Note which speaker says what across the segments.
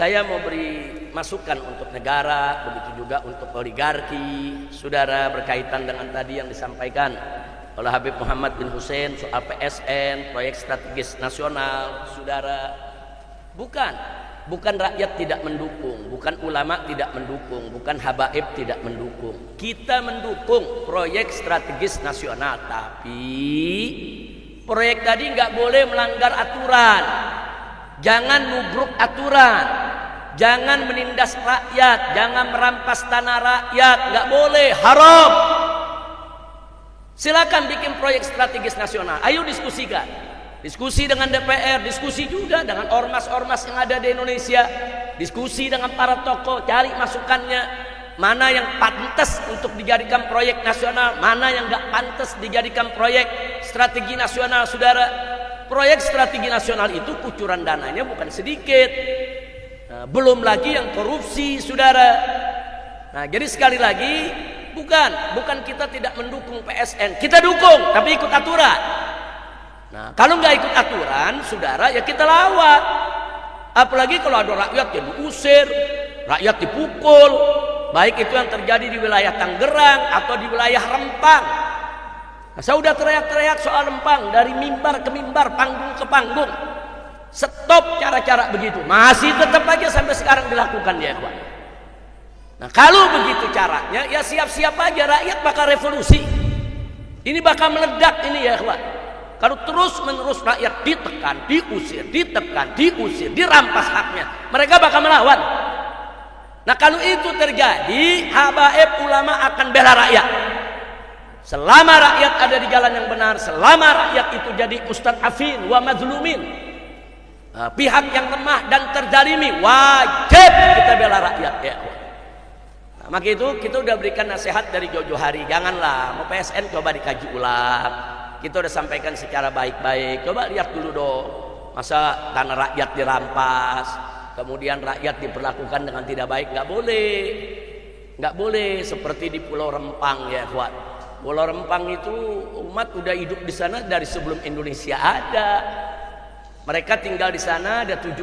Speaker 1: Saya mau beri masukan untuk negara, begitu juga untuk oligarki, saudara, berkaitan dengan tadi yang disampaikan oleh Habib Muhammad bin Hussein soal PSN, proyek strategis nasional, saudara. Bukan rakyat tidak mendukung, bukan ulama tidak mendukung, bukan habaib tidak mendukung. Kita mendukung proyek strategis nasional, tapi proyek tadi nggak boleh melanggar aturan. Jangan nubruk aturan, jangan menindas rakyat, jangan merampas tanah rakyat, nggak boleh, haram. Silakan bikin proyek strategis nasional, ayo diskusikan, diskusi dengan DPR, diskusi juga dengan ormas-ormas yang ada di Indonesia, diskusi dengan para tokoh, cari masukannya, mana yang pantas untuk dijadikan proyek nasional, mana yang nggak pantas dijadikan proyek strategi nasional, saudara. Proyek strategi nasional itu kucuran dananya bukan sedikit. Nah, belum lagi yang korupsi, saudara. Nah, jadi sekali lagi, bukan kita tidak mendukung PSN, kita dukung, tapi ikut aturan. Nah, kalau nggak ikut aturan, saudara, ya kita lawan. Apalagi kalau ada rakyat yang diusir, rakyat dipukul, baik itu yang terjadi di wilayah Tangerang atau di wilayah Rempang. Nah, saya udah teriak-teriak soal Rempang dari mimbar ke mimbar, panggung ke panggung. Stop cara-cara begitu. Masih tetap aja sampai sekarang dilakukan ya, kawan. Nah, kalau begitu caranya, ya siap-siap aja rakyat bakal revolusi. Ini bakal meledak ini ya, kawan. Kalau terus-menerus rakyat ditekan, diusir, ditekan, diusir, dirampas haknya, mereka bakal melawan. Nah, kalau itu terjadi, habaib ulama akan bela rakyat. Selama rakyat ada di jalan yang benar, selama rakyat itu jadi mustad'afin wa mazlumin, pihak yang lemah dan terzalimi, wajib kita bela rakyat ya. Nah, maka itu kita udah berikan nasihat dari jauh-jauh hari, janganlah mau PSN coba dikaji ulang. Kita udah sampaikan secara baik-baik, coba lihat dulu dong, masa tanah rakyat dirampas, kemudian rakyat diperlakukan dengan tidak baik, nggak boleh seperti di Pulau Rempang ya, kawan. Pulau Rempang itu umat udah hidup di sana dari sebelum Indonesia ada. Mereka tinggal di sana, ada 17.000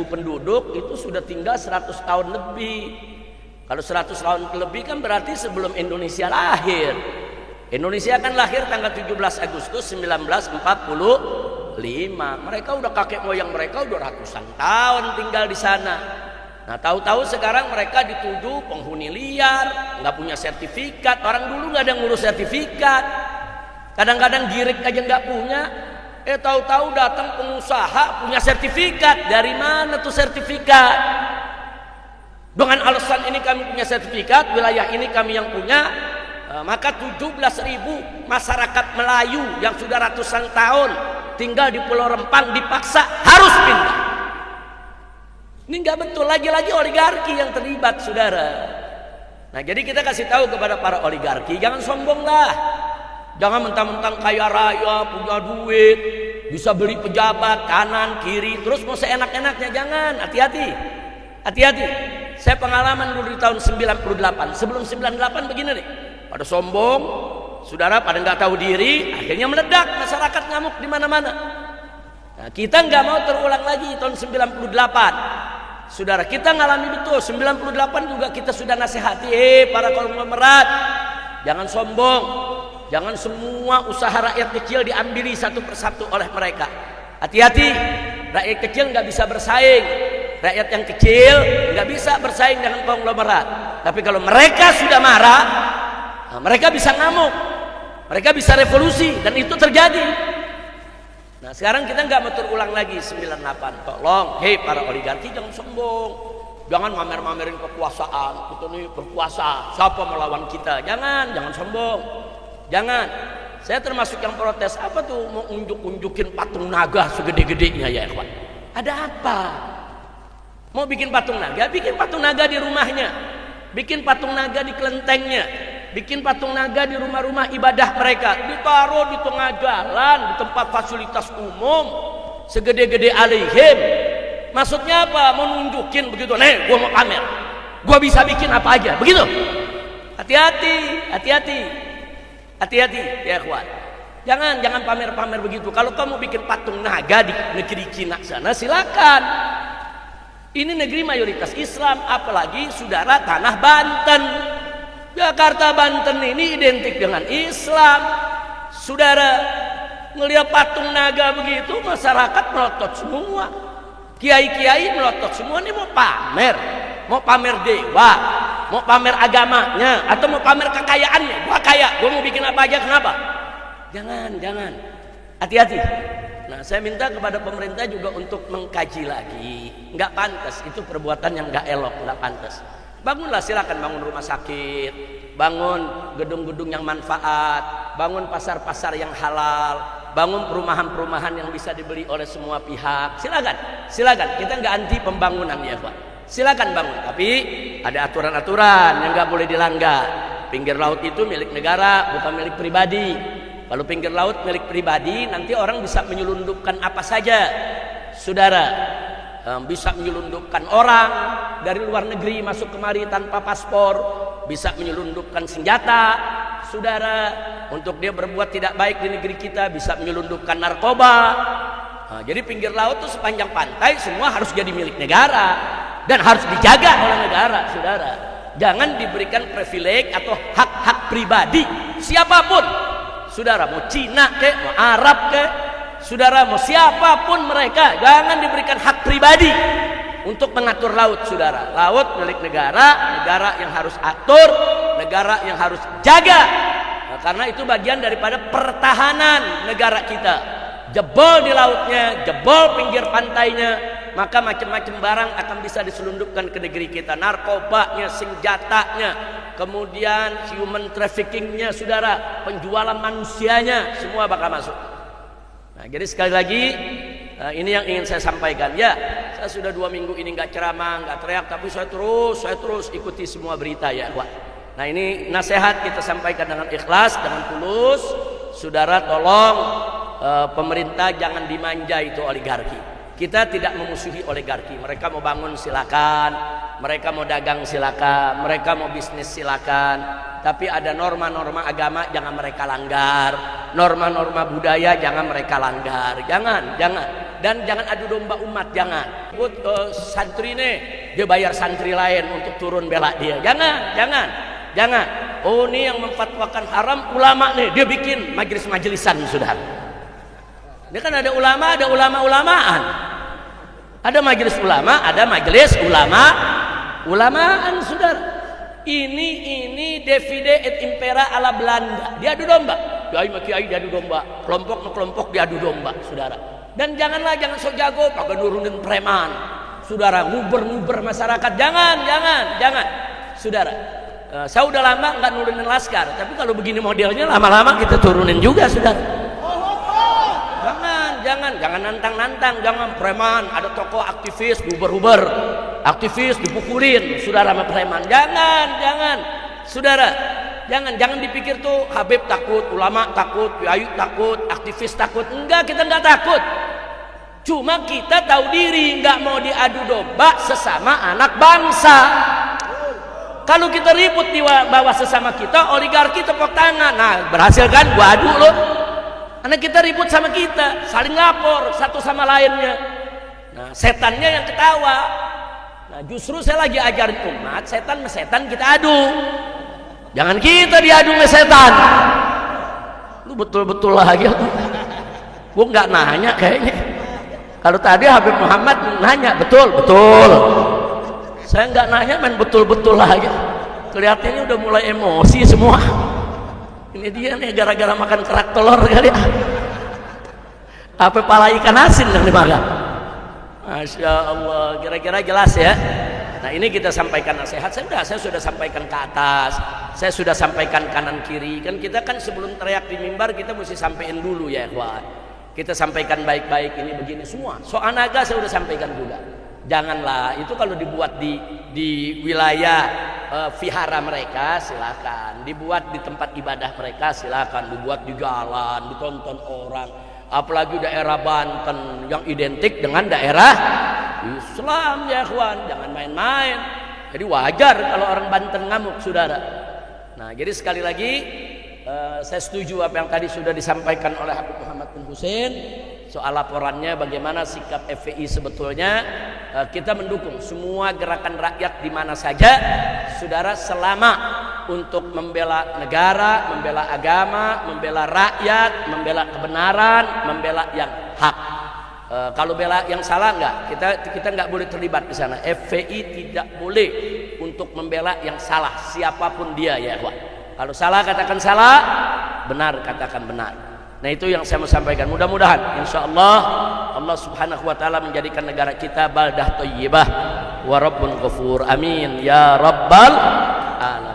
Speaker 1: penduduk, itu sudah tinggal 100 tahun lebih. Kalau 100 tahun lebih kan berarti sebelum Indonesia lahir. Indonesia kan lahir tanggal 17 Agustus 1945. Mereka udah kakek moyang mereka udah ratusan tahun tinggal di sana. Nah, tahu-tahu sekarang mereka dituduh penghuni liar, nggak punya sertifikat. Orang dulu nggak ada ngurus sertifikat. Kadang-kadang girik aja nggak punya. Tahu-tahu datang pengusaha punya sertifikat. Dari mana tuh sertifikat? Dengan alasan ini kami punya sertifikat, wilayah ini kami yang punya, maka 17.000 masyarakat Melayu yang sudah ratusan tahun tinggal di Pulau Rempang dipaksa harus pindah. Ini nggak betul, lagi-lagi oligarki yang terlibat, saudara. Nah, jadi kita kasih tahu kepada para oligarki, jangan sombong lah, jangan mentang-mentang kaya raya, punya duit, bisa beli pejabat kanan kiri, terus mau seenak-enaknya, jangan. Hati-hati. Saya pengalaman dulu di tahun 98, sebelum 98 begini nih, pada sombong, saudara, pada nggak tahu diri, akhirnya meledak, masyarakat ngamuk di mana-mana. Nah, kita nggak mau terulang lagi tahun 98. Saudara, kita ngalami betul 98 juga kita sudah nasihati, para konglomerat, jangan sombong, jangan semua usaha rakyat kecil diambili satu persatu oleh mereka. Hati-hati, rakyat kecil nggak bisa bersaing, rakyat yang kecil nggak bisa bersaing dengan konglomerat. Tapi kalau mereka sudah marah, nah, mereka bisa ngamuk, mereka bisa revolusi, dan itu terjadi. Nah, sekarang kita nggak mau terulang lagi 98. Tolong, para oligarki jangan sombong, jangan mamer-mamerin kekuasaan. Kita nih berkuasa, siapa melawan kita? Jangan sombong, jangan. Saya termasuk yang protes. Apa tuh mau unjuk-unjukin patung naga segede-gedenya ya, kawan? Ada apa? Mau bikin patung naga? Bikin patung naga di rumahnya, bikin patung naga di kelentengnya, bikin patung naga di rumah-rumah ibadah mereka, ditaruh di tengah jalan, di tempat fasilitas umum, segede-gede alihim. Maksudnya apa? Mau nunjukin begitu, nih gua mau pamer, gua bisa bikin apa aja, begitu. Hati-hati ya, kawan. Jangan pamer-pamer begitu. Kalau kamu bikin patung naga di negeri Cina sana, silakan. Ini negeri mayoritas Islam, apalagi saudara tanah Banten. Jakarta Banten ini identik dengan Islam. Saudara ngelihat patung naga begitu, masyarakat melotot semua. Kiai-kiai melotot semua. Ini mau pamer dewa, mau pamer agamanya, atau mau pamer kekayaannya. Gua kaya, gua mau bikin apa aja, kenapa? Jangan. Hati-hati. Nah, saya minta kepada pemerintah juga untuk mengkaji lagi. Nggak pantas, itu perbuatan yang nggak elok, nggak pantas. Bangunlah, silakan bangun rumah sakit, bangun gedung-gedung yang manfaat, bangun pasar-pasar yang halal, bangun perumahan-perumahan yang bisa dibeli oleh semua pihak. Silakan. Kita nggak anti pembangunan ya Pak. Silakan bangun, tapi ada aturan-aturan yang nggak boleh dilanggar. Pinggir laut itu milik negara, bukan milik pribadi. Kalau pinggir laut milik pribadi, nanti orang bisa menyelundupkan apa saja. Saudara, bisa menyelundupkan orang dari luar negeri masuk kemari tanpa paspor, bisa menyelundupkan senjata. Saudara, untuk dia berbuat tidak baik di negeri kita, bisa menyelundupkan narkoba. Nah, jadi pinggir laut itu sepanjang pantai semua harus jadi milik negara dan harus dijaga oleh negara. Saudara, jangan diberikan privilege atau hak-hak pribadi siapapun. Saudara, mau Cina kek, mau Arab kek, saudara mau siapapun mereka, jangan diberikan hak pribadi untuk mengatur laut. Saudara, laut milik negara, negara yang harus atur, negara yang harus jaga. Nah, karena itu bagian daripada pertahanan negara kita. Jebol di lautnya, jebol pinggir pantainya, maka macam-macam barang akan bisa diselundupkan ke negeri kita. Narkobanya, senjatanya, kemudian human traffickingnya, saudara, penjualan manusianya, semua bakal masuk. Nah, jadi sekali lagi, ini yang ingin saya sampaikan. Ya, saya sudah 2 minggu ini nggak ceramah, nggak teriak, tapi saya terus ikuti semua berita ya, Pak. Nah, ini nasihat kita sampaikan dengan ikhlas, dengan tulus. Saudara, tolong pemerintah jangan dimanja itu oligarki. Kita tidak memusuhi oligarki. Mereka mau bangun silakan, mereka mau dagang silakan, mereka mau bisnis silakan. Tapi ada norma-norma agama jangan mereka langgar, norma-norma budaya jangan mereka langgar. Jangan. Dan jangan adu domba umat, jangan. Santri nih, dia bayar santri lain untuk turun bela dia. Jangan. Oh, ini yang memfatwakan haram ulama nih, dia bikin majelis-majelisan, saudara. Ini kan ada ulama, ada ulama-ulamaan. Ada majelis ulama, ada majelis ulamaan, saudara. Ini divide et impera ala Belanda. Diadu domba. Kiai diadu domba, kelompok diadu domba, saudara. Dan jangan sok jago pakai nurunin preman. Saudara, nguber masyarakat. Jangan. Saudara, saya udah lama nggak nurunin laskar, tapi kalau begini modelnya lama-lama kita turunin juga, saudara. Jangan nantang, jangan preman, ada tokoh aktivis buber aktivis dipukulin, saudara, sama preman. Jangan, saudara, jangan dipikir tuh Habib takut, ulama takut, kiai takut, aktivis takut. Enggak, kita enggak takut. Cuma kita tahu diri, enggak mau diadu domba sesama anak bangsa. Kalau kita ribut di bawah sesama kita, oligarki tepuk tangan. Nah, berhasil kan? Gua adu lo. Karena kita ribut sama kita, saling lapor satu sama lainnya. Nah, setannya yang ketawa. Nah, justru saya lagi ajarin umat, setan sama setan kita adu. Jangan kita diadu sama setan. Lu betul-betul lagi. Gua nggak nanya kayaknya. Kalau tadi Habib Muhammad nanya, betul. Saya nggak nanya, main betul-betul lagi. Kelihatannya udah mulai emosi semua. Ini dia nih gara-gara makan kerak telur kali. Apa pala ikan asin yang dimakan? Masya Allah, kira-kira jelas ya. Nah, ini kita sampaikan nasihat. Saya sudah sampaikan ke atas, saya sudah sampaikan kanan kiri. Kan kita kan sebelum teriak di mimbar kita mesti sampaikan dulu ya, ikhwan. Kita sampaikan baik-baik, ini begini semua. Soal naga saya sudah sampaikan juga. Janganlah itu kalau dibuat di wilayah vihara mereka silakan, dibuat di tempat ibadah mereka silakan, dibuat di jalan, ditonton orang. Apalagi daerah Banten yang identik dengan daerah Islam ya ikhwan, jangan main-main. Jadi wajar kalau orang Banten ngamuk, saudara. Nah, jadi sekali lagi saya setuju apa yang tadi sudah disampaikan oleh Habib Muhammad bin Husain soal laporannya bagaimana sikap FPI sebetulnya. kita mendukung semua gerakan rakyat di mana saja, saudara, selama untuk membela negara, membela agama, membela rakyat, membela kebenaran, membela yang hak. Kalau bela yang salah enggak, kita enggak boleh terlibat di sana. FPI tidak boleh untuk membela yang salah, siapapun dia ya, ikhwan. Kalau salah katakan salah, benar katakan benar. Nah, itu yang saya mau sampaikan. Mudah-mudahan insyaallah Allah Subhanahu wa taala menjadikan negara kita baldah thayyibah wa rabbun ghafur. Amin ya rabbal alamin.